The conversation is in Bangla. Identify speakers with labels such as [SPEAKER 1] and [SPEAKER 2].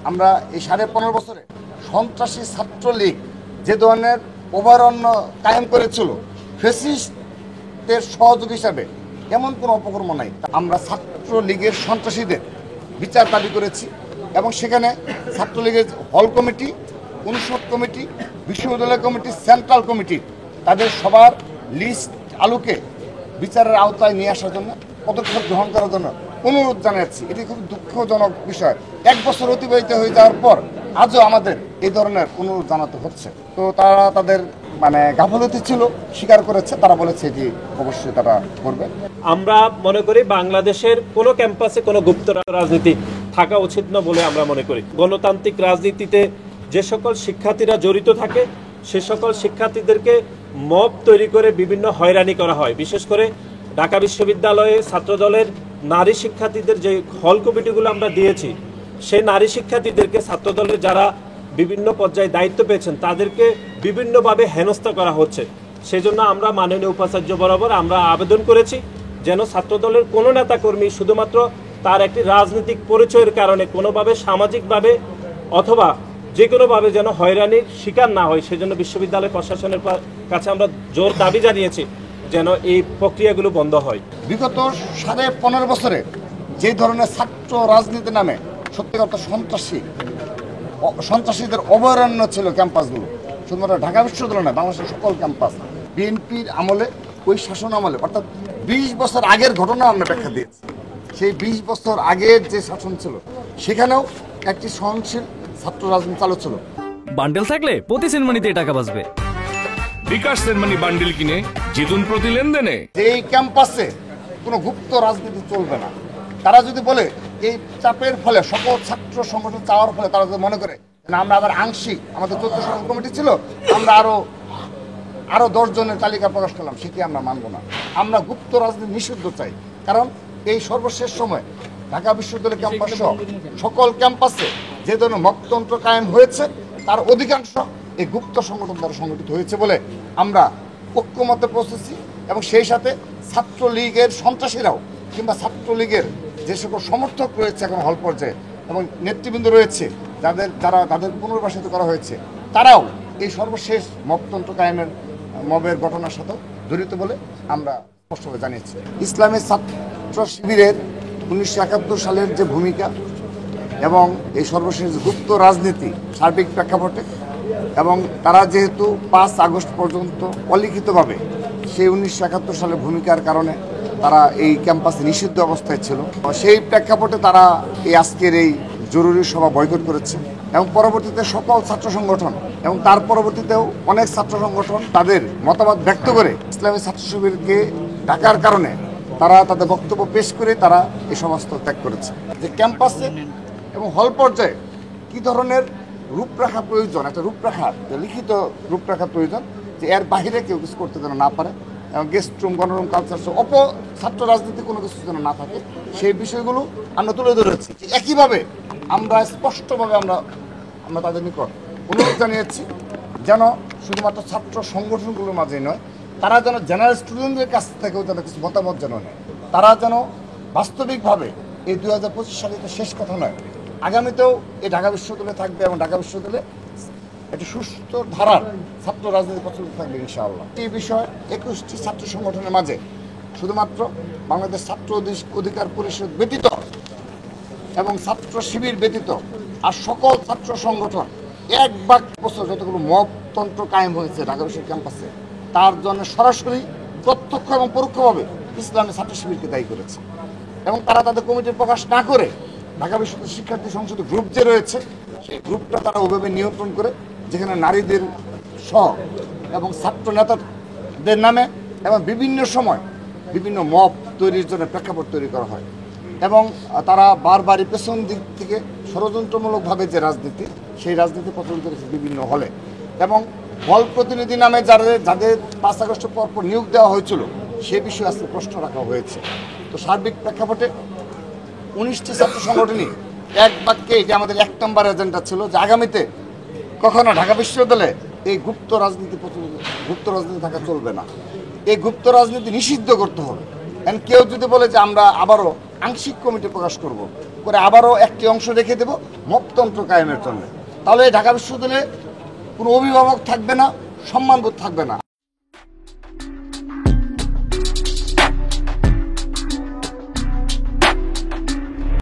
[SPEAKER 1] আমরা এই 15.5 বছরে সন্ত্রাসী ছাত্রলীগ যে ধরনের অভয়ারণ্য কায়েম করেছিল ফ্যাসিস্টদের সহযোগী হিসাবে এমন কোনো অপকর্ম নাই। আমরা ছাত্রলীগের সন্ত্রাসীদের বিচার দাবি করেছি এবং সেখানে ছাত্রলীগের হল কমিটি, অনুষদ কমিটি, বিশ্ববিদ্যালয় কমিটি, সেন্ট্রাল কমিটি তাদের সবার লিস্ট আলোকে বিচারের আওতায় নিয়ে আসার জন্য পদক্ষেপ গ্রহণ করার জন্য অনুরোধ জানাচ্ছি। এটি খুব দুঃখজনক বিষয়। 1 বছর অতিবাহিত হয়ে যাওয়ার পর আজও আমাদের এই ধরনের অনুরোধ জানাতে হচ্ছে। তো তারা তাদের গাফলতি ছিল, স্বীকার করেছে, তারা বলেছে এটি অবশ্যই তারা করবে।
[SPEAKER 2] আমরা মনে করি বাংলাদেশের কোনো ক্যাম্পাসে কোনো গুপ্ত রাজনীতি থাকা উচিত না বলে আমরা মনে করি। গণতান্ত্রিক রাজনীতিতে যে সকল শিক্ষার্থীরা জড়িত থাকে সে সকল শিক্ষার্থীদেরকে মব তৈরি করে বিভিন্ন হয়রানি করা হয়। বিশেষ করে ঢাকা বিশ্ববিদ্যালয়ে ছাত্রদলের নারী শিক্ষার্থীদের যে হল কমিটিগুলো আমরা দিয়েছি, সেই নারী শিক্ষার্থীদেরকে ছাত্রদলের যারা বিভিন্ন পর্যায়ে দায়িত্ব পেয়েছেন তাদেরকে বিভিন্নভাবে হেনস্থা করা হচ্ছে। সেজন্য আমরা মাননীয় উপাচার্য বরাবর আমরা আবেদন করেছি যেন ছাত্রদলের কোনো নেতাকর্মী শুধুমাত্র তার একটি রাজনৈতিক পরিচয়ের কারণে কোনোভাবে সামাজিকভাবে অথবা যে কোনোভাবে যেন হয়রানির শিকার না হয়, সেজন্য বিশ্ববিদ্যালয় প্রশাসনের কাছে আমরা জোর দাবি জানিয়েছি যেন এই প্রক্রিয়াগুলো বন্ধ হয়।
[SPEAKER 1] বিগত 15.5 বছরে যে ধরনের ছাত্র রাজনীতি নামে সত্যিকার সন্ত্রাসীদের অভয়ারণ্য ছিল ক্যাম্পাসগুলো, শুধুমাত্র ঢাকা বিশ্ববিদ্যালয় নয়, বাংলাদেশের সকল ক্যাম্পাস বিএনপির আমলে, ওই শাসন আমলে, অর্থাৎ 20 বছর আগের ঘটনা আমরা ব্যাখ্যা দিয়েছি। সেই 20 বছর আগের যে শাসন ছিল সেখানেও একটি সহনশীল ছাত্র রাজনীতি চালু ছিল।
[SPEAKER 3] বান্ডেল থাকলে প্রতি সেনমানিতে টাকা বাঁচবে।
[SPEAKER 4] বিকাশ সেনমানি বান্ডেল কিনে জিতুন প্রতি লেনদেনে।
[SPEAKER 1] এই ক্যাম্পাসে কোনো গুপ্ত রাজনীতি চলবে না। তারা যদি বলে এই চাপের ফলে সকল ছাত্র সংগঠন চাওয়ার ফলে তারা যদি মনে করে না আমরা আবার আংশিক, আমাদের 14 সদস্য কমিটি ছিল, আমরা আরো 10 জনের তালিকা প্রকাশ করলাম, সেটি আমরা মানব না। আমরা গুপ্ত রাজনীতি নিষিদ্ধ চাই। কারণ এই সর্বশেষ সময় ঢাকা বিশ্ববিদ্যালয় ক্যাম্পাস সহ সকল ক্যাম্পাসে যে ধরনের মকতন্ত্র কায়েম হয়েছে তার অধিকাংশ এই গুপ্ত সংগঠন দ্বারা সংগঠিত হয়েছে বলে আমরা ঐক্যমতে পৌঁছেছি। এবং সেই সাথে ছাত্রলীগের সন্ত্রাসীরাও কিংবা ছাত্রলীগের যে সকল সমর্থক রয়েছে এখন হল পর্যায়ে এবং নেতৃবৃন্দ রয়েছে তাদের পুনর্বাসিত করা হয়েছে, তারাও এই সর্বশেষ মকতন্ত্র কায়েমের মবের ঘটনার সাথে জড়িত বলে আমরা স্পষ্টভাবে জানিয়েছি। ইসলামী ছাত্র শিবিরের 1971 সালের যে ভূমিকা এবং এই সর্বশেষ গুপ্ত রাজনীতি সার্বিক প্রেক্ষাপটে এবং তারা যেহেতু 5 আগস্ট পর্যন্ত অলিখিতভাবে সেই 1971 সালের ভূমিকার কারণে তারা এই ক্যাম্পাসে নিষিদ্ধ অবস্থায় ছিল, সেই প্রেক্ষাপটে তারা এই আজকের এই জরুরি সভা বয়কট করেছে এবং পরবর্তীতে সকল ছাত্র সংগঠন এবং তার পরবর্তীতেও অনেক ছাত্র সংগঠন তাদের মতামত ব্যক্ত করে ইসলামী ছাত্র শিবিরকে ডাকার কারণে তারা তাদের বক্তব্য পেশ করে তারা এই সমস্ত ত্যাগ করেছে। যে ক্যাম্পাসে এবং হল পর্যায়ে কী ধরনের রূপরেখা প্রয়োজন, একটা রূপরেখা, লিখিত রূপরেখা প্রয়োজন, যে এর বাহিরে কেউ কিছু করতে যেন না পারে এবং গেস্ট রুম, গণরুম, কালচার সহ ছাত্র রাজনীতি কোনো কিছু যেন না থাকে, সেই বিষয়গুলো আমরা তুলে ধরেছি। একইভাবে আমরা স্পষ্টভাবে আমরা তাদের নিকট অনুরোধ জানিয়েছি যেন শুধুমাত্র ছাত্র সংগঠনগুলোর মাঝেই নয়, তারা যেন জেনারেল স্টুডেন্টদের কাছ থেকেও যেন কিছু মতামত যেন নেয়। তারা যেন বাস্তবিকভাবে এই 2025 সালে তো শেষ কথা নয়, আগামীতেও এই ঢাকা বিশ্ববিদ্যালয়ে থাকবে এবং ঢাকা বিশ্ববিদ্যালয়ে একটি সুস্থ ধারার ছাত্র রাজনীতি প্রচলিত থাকবে ইনশাআল্লাহ। এই বিষয়ে 21টি ছাত্র সংগঠনের মাঝে শুধুমাত্র বাংলাদেশ ছাত্র অধিকার পরিষদ ব্যতীত এবং ছাত্র শিবির ব্যতীত আর সকল ছাত্র সংগঠন 1 বছর যতগুলো মবতন্ত্র কায়েম হয়েছে ঢাকা বিশ্ববিদ্যালয় ক্যাম্পাসে, তার জন্য সরাসরি প্রত্যক্ষ এবং পরোক্ষভাবে ইসলামী ছাত্র শিবিরকে দায়ী করেছে এবং তারা তাদের কমিটি প্রকাশ না করে ঢাকা বিশ্ববিদ্যালয় শিক্ষার্থী সংসদ গ্রুপ যে রয়েছে সেই গ্রুপটা তারা ওইভাবে নিয়ন্ত্রণ করে, যেখানে নারীদের সহ এবং ছাত্র নেতাদের নামে এবং বিভিন্ন সময় বিভিন্ন মব তৈরির জন্য প্রেক্ষাপট তৈরি করা হয় এবং তারা বারবারই পেছন দিক থেকে ষড়যন্ত্রমূলকভাবে যে রাজনীতি, সেই রাজনীতি প্রচলিত করেছে বিভিন্ন হলে এবং হল প্রতিনিধি নামে যাদের 5 আগস্টের পর নিয়োগ দেওয়া হয়েছিল সে বিষয়ে আজকে প্রশ্ন রাখা হয়েছে। তো সার্বিক প্রেক্ষাপটে 19টি ছাত্র সংগঠনই এক বাক্যে, এটা আমাদের 1 নম্বর এজেন্ডা ছিল যে আগামীতে কখনো ঢাকা বিশ্ববিদ্যালয়ে এই গুপ্ত রাজনীতি থাকা চলবে না। এই গুপ্ত রাজনীতি নিষিদ্ধ করতে হবে। কেউ যদি বলে যে আমরা আবারও আংশিক কমিটি প্রকাশ করব, করে আবারও একটি অংশ রেখে দেব মপতন্ত্র কায়েমের জন্য। তাহলে ঢাকা বিশ্ববিদ্যালয়ে কোনো অভিভাবক থাকবে না, সম্মানবোধ থাকবে না।